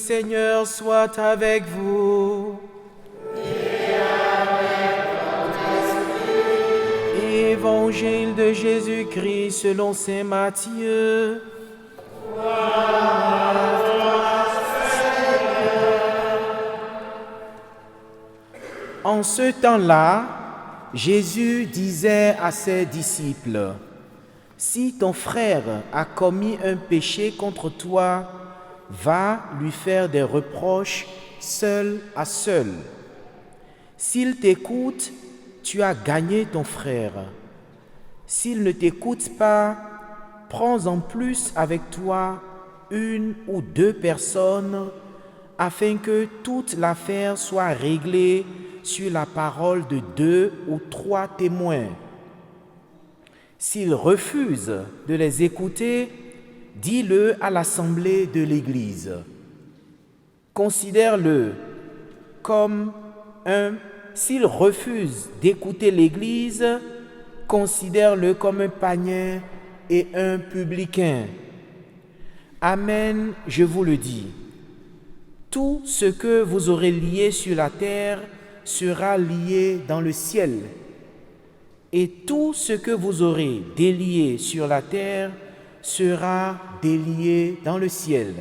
Seigneur soit avec vous. Évangile de Jésus-Christ selon saint Matthieu. En ce temps-là, Jésus disait à ses disciples, « Si ton frère a commis un péché contre toi, va lui faire des reproches seul à seul. S'il t'écoute, tu as gagné ton frère. S'il ne t'écoute pas, prends en plus avec toi 1 ou 2 personnes afin que toute l'affaire soit réglée sur la parole de 2 ou 3 témoins. S'il refuse de les écouter, dis-le à l'assemblée de l'Église. Considère-le comme s'il refuse d'écouter l'Église, considère-le comme un païen et un publicain. Amen, je vous le dis. Tout ce que vous aurez lié sur la terre sera lié dans le ciel, et tout ce que vous aurez délié sur la terre sera délié dans le ciel.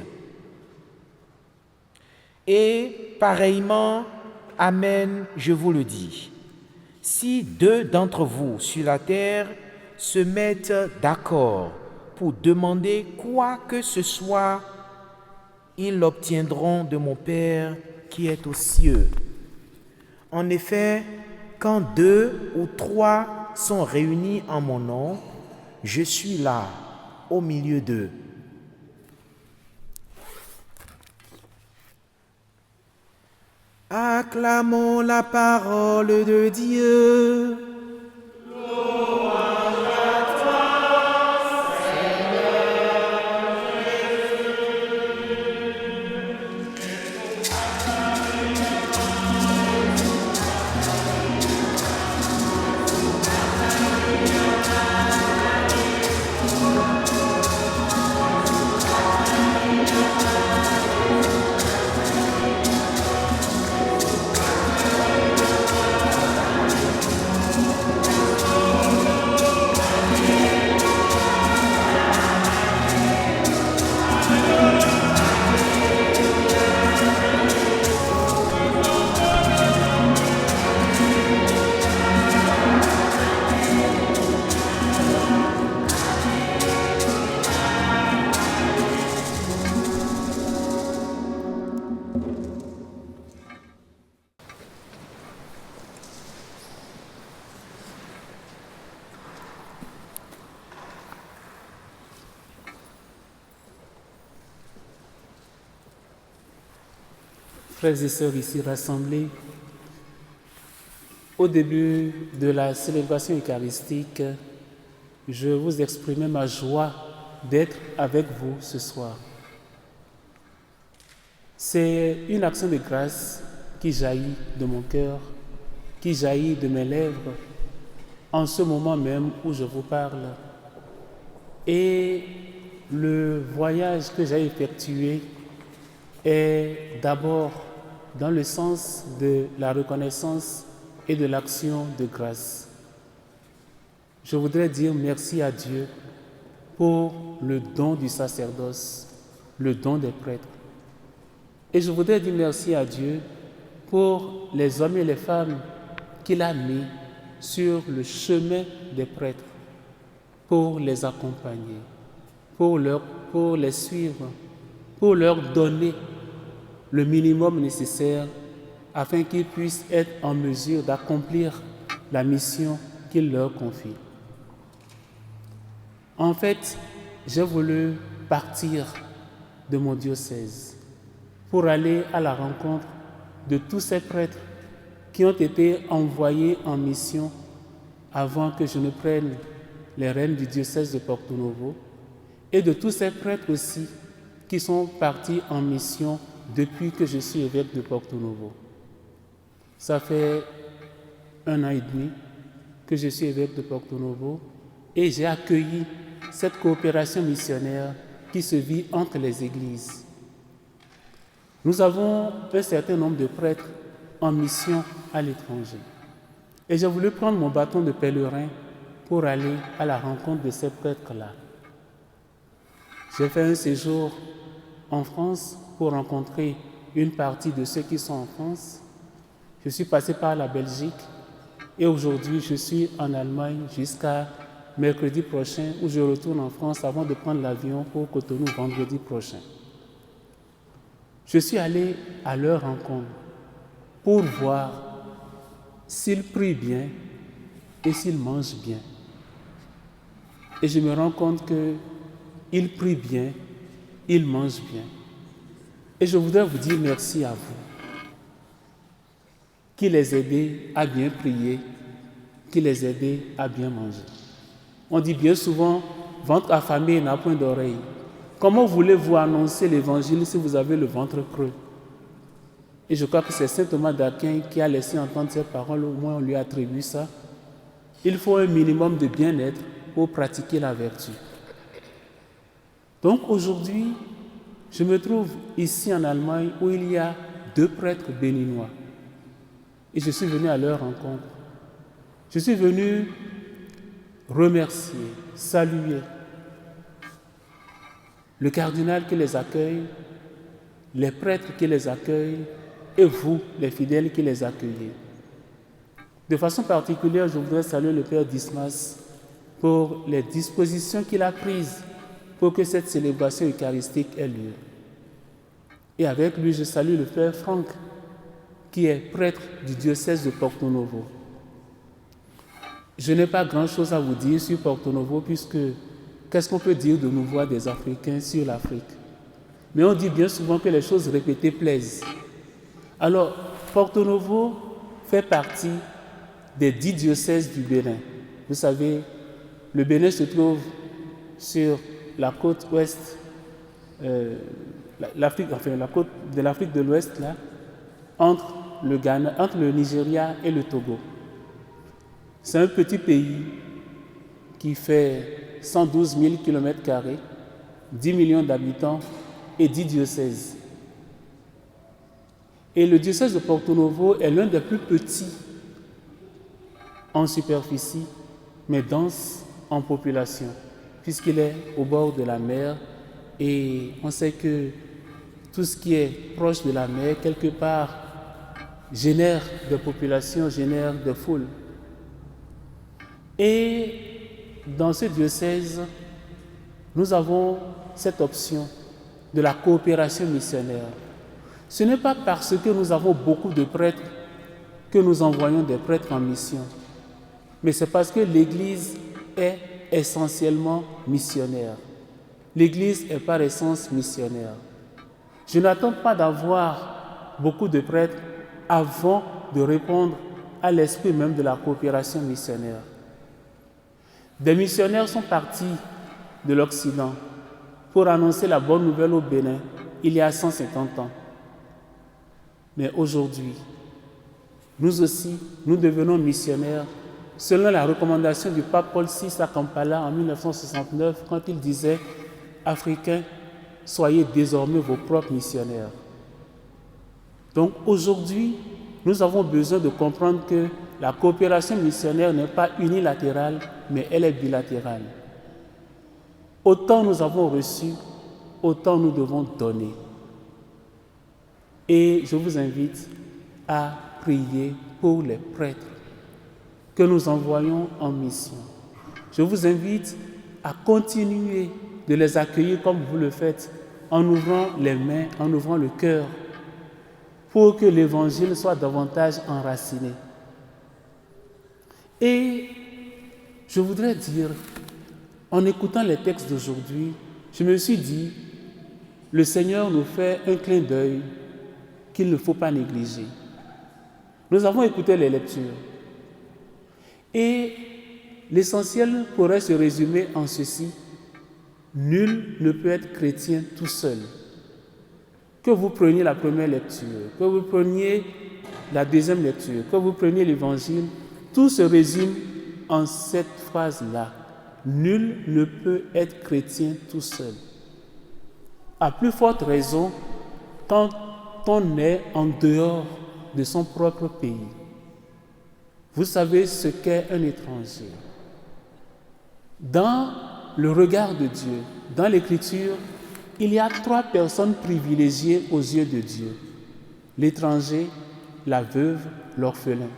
Et pareillement, amen, je vous le dis, si 2 d'entre vous sur la terre se mettent d'accord pour demander quoi que ce soit, ils l'obtiendront de mon Père qui est aux cieux. En effet, quand 2 ou 3 sont réunis en mon nom, je suis là, au milieu d'eux. » Acclamons la parole de Dieu. Frères et sœurs ici rassemblés, au début de la célébration eucharistique, je vous exprimais ma joie d'être avec vous ce soir. C'est une action de grâce qui jaillit de mon cœur, qui jaillit de mes lèvres, en ce moment même où je vous parle. Et le voyage que j'ai effectué est d'abord dans le sens de la reconnaissance et de l'action de grâce. Je voudrais dire merci à Dieu pour le don du sacerdoce, le don des prêtres. Et je voudrais dire merci à Dieu pour les hommes et les femmes qu'il a mis sur le chemin des prêtres, pour les accompagner, pour les suivre, pour leur donner le minimum nécessaire afin qu'ils puissent être en mesure d'accomplir la mission qu'il leur confie. En fait, j'ai voulu partir de mon diocèse pour aller à la rencontre de tous ces prêtres qui ont été envoyés en mission avant que je ne prenne les rênes du diocèse de Porto Novo, et de tous ces prêtres aussi qui sont partis en mission depuis que je suis évêque de Porto Novo. Ça fait 1 an et demi que je suis évêque de Porto Novo et j'ai accueilli cette coopération missionnaire qui se vit entre les églises. Nous avons un certain nombre de prêtres en mission à l'étranger. Et j'ai voulu prendre mon bâton de pèlerin pour aller à la rencontre de ces prêtres-là. J'ai fait un séjour en France pour rencontrer une partie de ceux qui sont en France. Je suis passé par la Belgique et aujourd'hui je suis en Allemagne jusqu'à mercredi prochain où je retourne en France avant de prendre l'avion pour Cotonou vendredi prochain. Je suis allé à leur rencontre pour voir s'ils prient bien et s'ils mangent bien. Et je me rends compte qu'ils prient bien, ils mangent bien. Et je voudrais vous dire merci à vous, qui les aidez à bien prier, qui les aidez à bien manger. On dit bien souvent, ventre affamé n'a point d'oreille. Comment voulez-vous annoncer l'évangile si vous avez le ventre creux? Et je crois que c'est saint Thomas d'Aquin qui a laissé entendre ces paroles, au moins on lui attribue ça. Il faut un minimum de bien-être pour pratiquer la vertu. Donc aujourd'hui, je me trouve ici en Allemagne où il y a 2 prêtres béninois. Et je suis venu à leur rencontre. Je suis venu remercier, saluer le cardinal qui les accueille, les prêtres qui les accueillent et vous, les fidèles qui les accueillez. De façon particulière, je voudrais saluer le Père Dismas pour les dispositions qu'il a prises pour que cette célébration eucharistique ait lieu. Et avec lui, je salue le Père Franck, qui est prêtre du diocèse de Porto Novo. Je n'ai pas grand-chose à vous dire sur Porto Novo, puisque qu'est-ce qu'on peut dire de nouveau des Africains sur l'Afrique? Mais on dit bien souvent que les choses répétées plaisent. Alors, Porto Novo fait partie des 10 diocèses du Bénin. Vous savez, le Bénin se trouve sur la côte ouest, la côte de l'Afrique de l'Ouest, là, entre le Nigeria et le Togo. C'est un petit pays qui fait 112 000 km², 10 millions d'habitants et 10 diocèses. Et le diocèse de Porto Novo est l'un des plus petits en superficie, mais dense en population, puisqu'il est au bord de la mer et on sait que tout ce qui est proche de la mer, quelque part, génère des populations, génère des foules. Et dans ce diocèse, nous avons cette option de la coopération missionnaire. Ce n'est pas parce que nous avons beaucoup de prêtres que nous envoyons des prêtres en mission, mais c'est parce que l'Église est essentiellement missionnaire. L'Église est par essence missionnaire. Je n'attends pas d'avoir beaucoup de prêtres avant de répondre à l'esprit même de la coopération missionnaire. Des missionnaires sont partis de l'Occident pour annoncer la bonne nouvelle au Bénin il y a 150 ans. Mais aujourd'hui, nous aussi, nous devenons missionnaires selon la recommandation du pape Paul VI à Kampala en 1969 quand il disait « Africains, soyez désormais vos propres missionnaires ». Donc aujourd'hui, nous avons besoin de comprendre que la coopération missionnaire n'est pas unilatérale, mais elle est bilatérale. Autant nous avons reçu, autant nous devons donner. Et je vous invite à prier pour les prêtres que nous envoyons en mission. Je vous invite à continuer de les accueillir comme vous le faites, en ouvrant les mains, en ouvrant le cœur, pour que l'évangile soit davantage enraciné. Et je voudrais dire, en écoutant les textes d'aujourd'hui, je me suis dit, le Seigneur nous fait un clin d'œil qu'il ne faut pas négliger. Nous avons écouté les lectures. Et l'essentiel pourrait se résumer en ceci: nul ne peut être chrétien tout seul. Que vous preniez la première lecture, que vous preniez la deuxième lecture, que vous preniez l'évangile, tout se résume en cette phrase-là: nul ne peut être chrétien tout seul. À plus forte raison, quand on est en dehors de son propre pays, vous savez ce qu'est un étranger. Dans le regard de Dieu, dans l'Écriture, il y a 3 personnes privilégiées aux yeux de Dieu. L'étranger, la veuve, l'orphelin.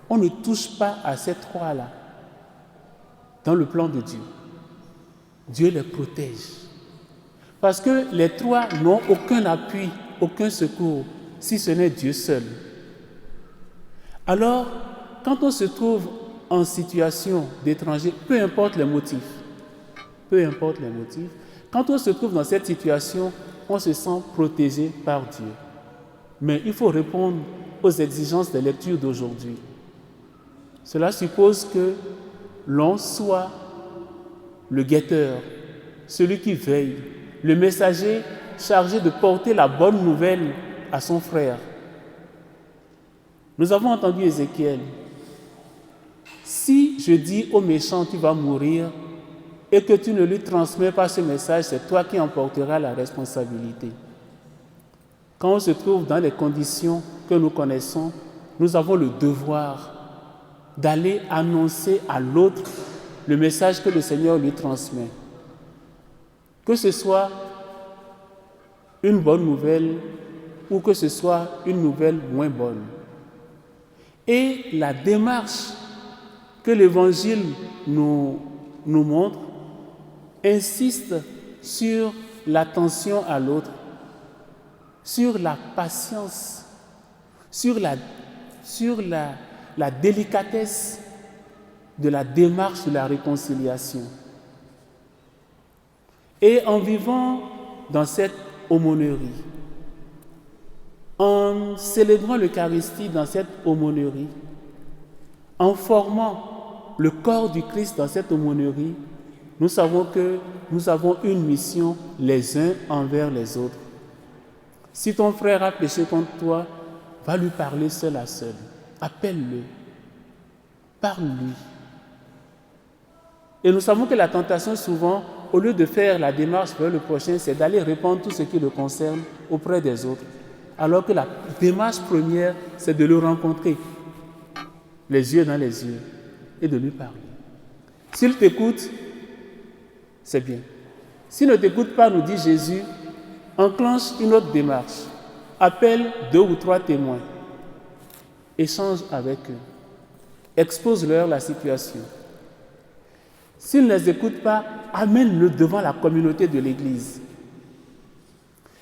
On ne touche pas à ces 3-là dans le plan de Dieu. Dieu les protège. Parce que les 3 n'ont aucun appui, aucun secours, si ce n'est Dieu seul. Alors, quand on se trouve en situation d'étranger, peu importe les motifs, quand on se trouve dans cette situation, on se sent protégé par Dieu. Mais il faut répondre aux exigences des lectures d'aujourd'hui. Cela suppose que l'on soit le guetteur, celui qui veille, le messager chargé de porter la bonne nouvelle à son frère. Nous avons entendu Ézéchiel. Si je dis au méchant tu vas mourir et que tu ne lui transmets pas ce message, c'est toi qui en porteras la responsabilité. Quand on se trouve dans les conditions que nous connaissons, nous avons le devoir d'aller annoncer à l'autre le message que le Seigneur lui transmet. Que ce soit une bonne nouvelle ou que ce soit une nouvelle moins bonne. Et la démarche que l'Évangile nous montre insiste sur l'attention à l'autre, sur la patience, sur la délicatesse de la démarche de la réconciliation. Et en vivant dans cette aumônerie, en célébrant l'Eucharistie dans cette aumônerie, en formant le corps du Christ dans cette aumônerie, nous savons que nous avons une mission les uns envers les autres. Si ton frère a péché contre toi, va lui parler seul à seul. Appelle-le. Parle-lui. Et nous savons que la tentation, souvent, au lieu de faire la démarche vers le prochain, c'est d'aller répandre tout ce qui le concerne auprès des autres. Alors que la démarche première, c'est de le rencontrer, les yeux dans les yeux, et de lui parler. S'il t'écoute, c'est bien. S'il ne t'écoute pas, nous dit Jésus, enclenche une autre démarche. Appelle 2 ou 3 témoins. Échange avec eux. Expose-leur la situation. S'ils ne les écoutent pas, amène-le devant la communauté de l'Église.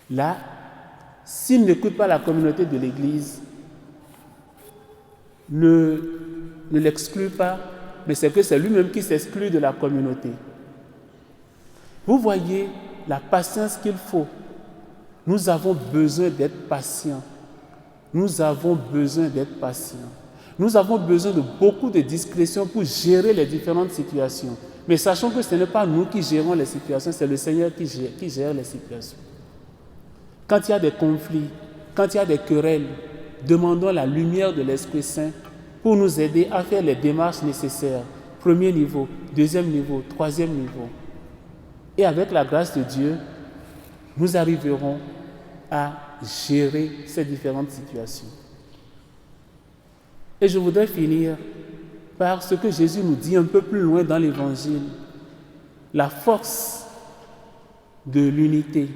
Là, s'ils n'écoutent pas la communauté de l'Église, ne l'exclut pas, mais c'est que c'est lui-même qui s'exclut de la communauté. Vous voyez la patience qu'il faut. Nous avons besoin d'être patients. Nous avons besoin d'être patients. Nous avons besoin de beaucoup de discrétion pour gérer les différentes situations. Mais sachons que ce n'est pas nous qui gérons les situations, c'est le Seigneur qui gère les situations. Quand il y a des conflits, quand il y a des querelles, demandons la lumière de l'Esprit Saint pour nous aider à faire les démarches nécessaires. Premier niveau, deuxième niveau, troisième niveau. Et avec la grâce de Dieu, nous arriverons à gérer ces différentes situations. Et je voudrais finir par ce que Jésus nous dit un peu plus loin dans l'Évangile. La force de l'unité,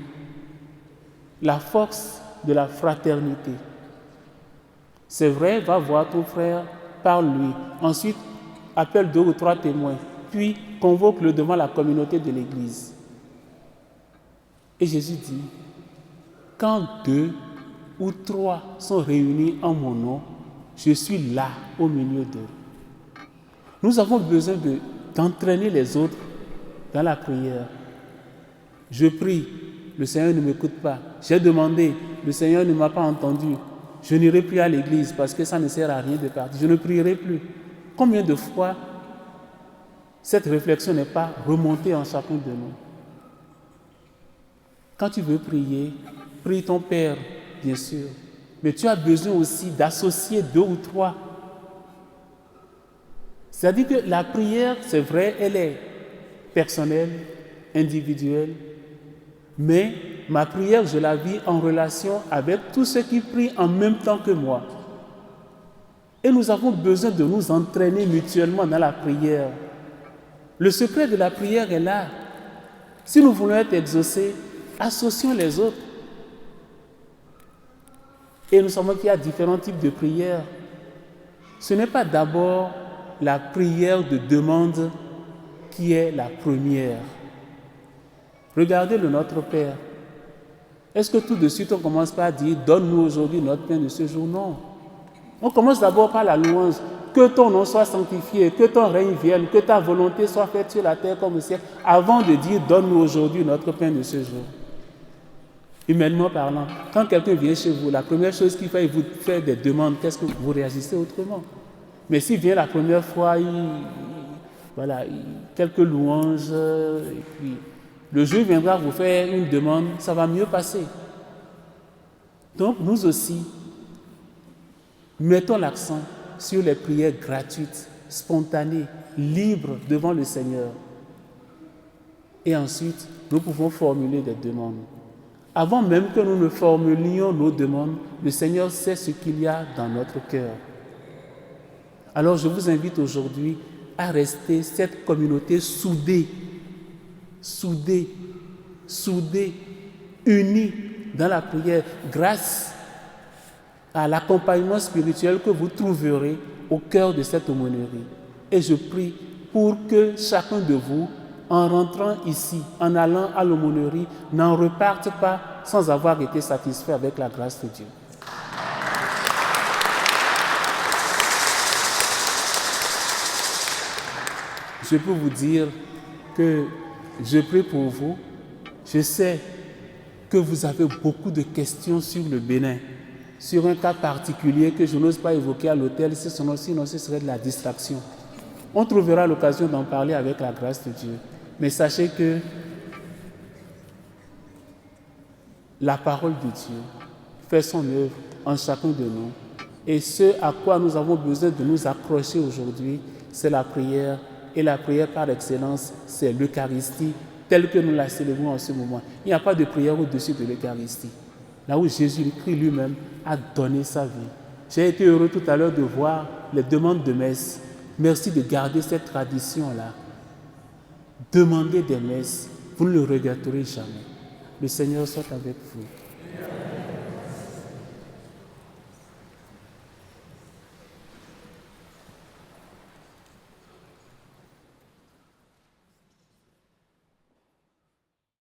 la force de la fraternité. C'est vrai, va voir ton frère, parle-lui. Ensuite, appelle 2 ou 3 témoins. Puis, convoque-le devant la communauté de l'Église. Et Jésus dit, quand 2 ou 3 sont réunis en mon nom, je suis là au milieu d'eux. Nous avons besoin d'entraîner les autres dans la prière. Je prie, le Seigneur ne m'écoute pas. J'ai demandé, le Seigneur ne m'a pas entendu. Je n'irai plus à l'église parce que ça ne sert à rien de partir. Je ne prierai plus. Combien de fois cette réflexion n'est pas remontée en chacun de nous? Quand tu veux prier, prie ton Père, bien sûr. Mais tu as besoin aussi d'associer 2 ou 3. C'est-à-dire que la prière, c'est vrai, elle est personnelle, individuelle, mais ma prière, je la vis en relation avec tous ceux qui prient en même temps que moi. Et nous avons besoin de nous entraîner mutuellement dans la prière. Le secret de la prière est là. Si nous voulons être exaucés, associons les autres. Et nous savons qu'il y a différents types de prières. Ce n'est pas d'abord la prière de demande qui est la première. Regardez le Notre Père. Est-ce que tout de suite on commence par dire « Donne-nous aujourd'hui notre pain de ce jour » ? Non. On commence d'abord par la louange. Que ton nom soit sanctifié, que ton règne vienne, que ta volonté soit faite sur la terre comme au ciel, avant de dire « Donne-nous aujourd'hui notre pain de ce jour ». Humainement parlant, quand quelqu'un vient chez vous, la première chose qu'il fait, il vous fait des demandes, qu'est-ce que vous réagissez autrement? Mais s'il vient la première fois, quelques louanges, et puis le jour viendra vous faire une demande, ça va mieux passer. Donc nous aussi, mettons l'accent sur les prières gratuites, spontanées, libres devant le Seigneur. Et ensuite, nous pouvons formuler des demandes. Avant même que nous ne formulions nos demandes, le Seigneur sait ce qu'il y a dans notre cœur. Alors je vous invite aujourd'hui à rester cette communauté soudée, unie dans la prière, grâce à l'accompagnement spirituel que vous trouverez au cœur de cette aumônerie. Et je prie pour que chacun de vous, en rentrant ici, en allant à l'aumônerie, n'en reparte pas sans avoir été satisfait avec la grâce de Dieu. Je peux vous dire que je prie pour vous. Je sais que vous avez beaucoup de questions sur le Bénin, sur un cas particulier que je n'ose pas évoquer à l'hôtel, sinon ce serait de la distraction. On trouvera l'occasion d'en parler avec la grâce de Dieu. Mais sachez que la parole de Dieu fait son œuvre en chacun de nous. Et ce à quoi nous avons besoin de nous accrocher aujourd'hui, c'est la prière. Et la prière par excellence, c'est l'Eucharistie, telle que nous la célébrons en ce moment. Il n'y a pas de prière au-dessus de l'Eucharistie. Là où Jésus-Christ lui-même a donné sa vie. J'ai été heureux tout à l'heure de voir les demandes de messe. Merci de garder cette tradition-là. Demandez des messes, vous ne le regretterez jamais. Le Seigneur soit avec vous.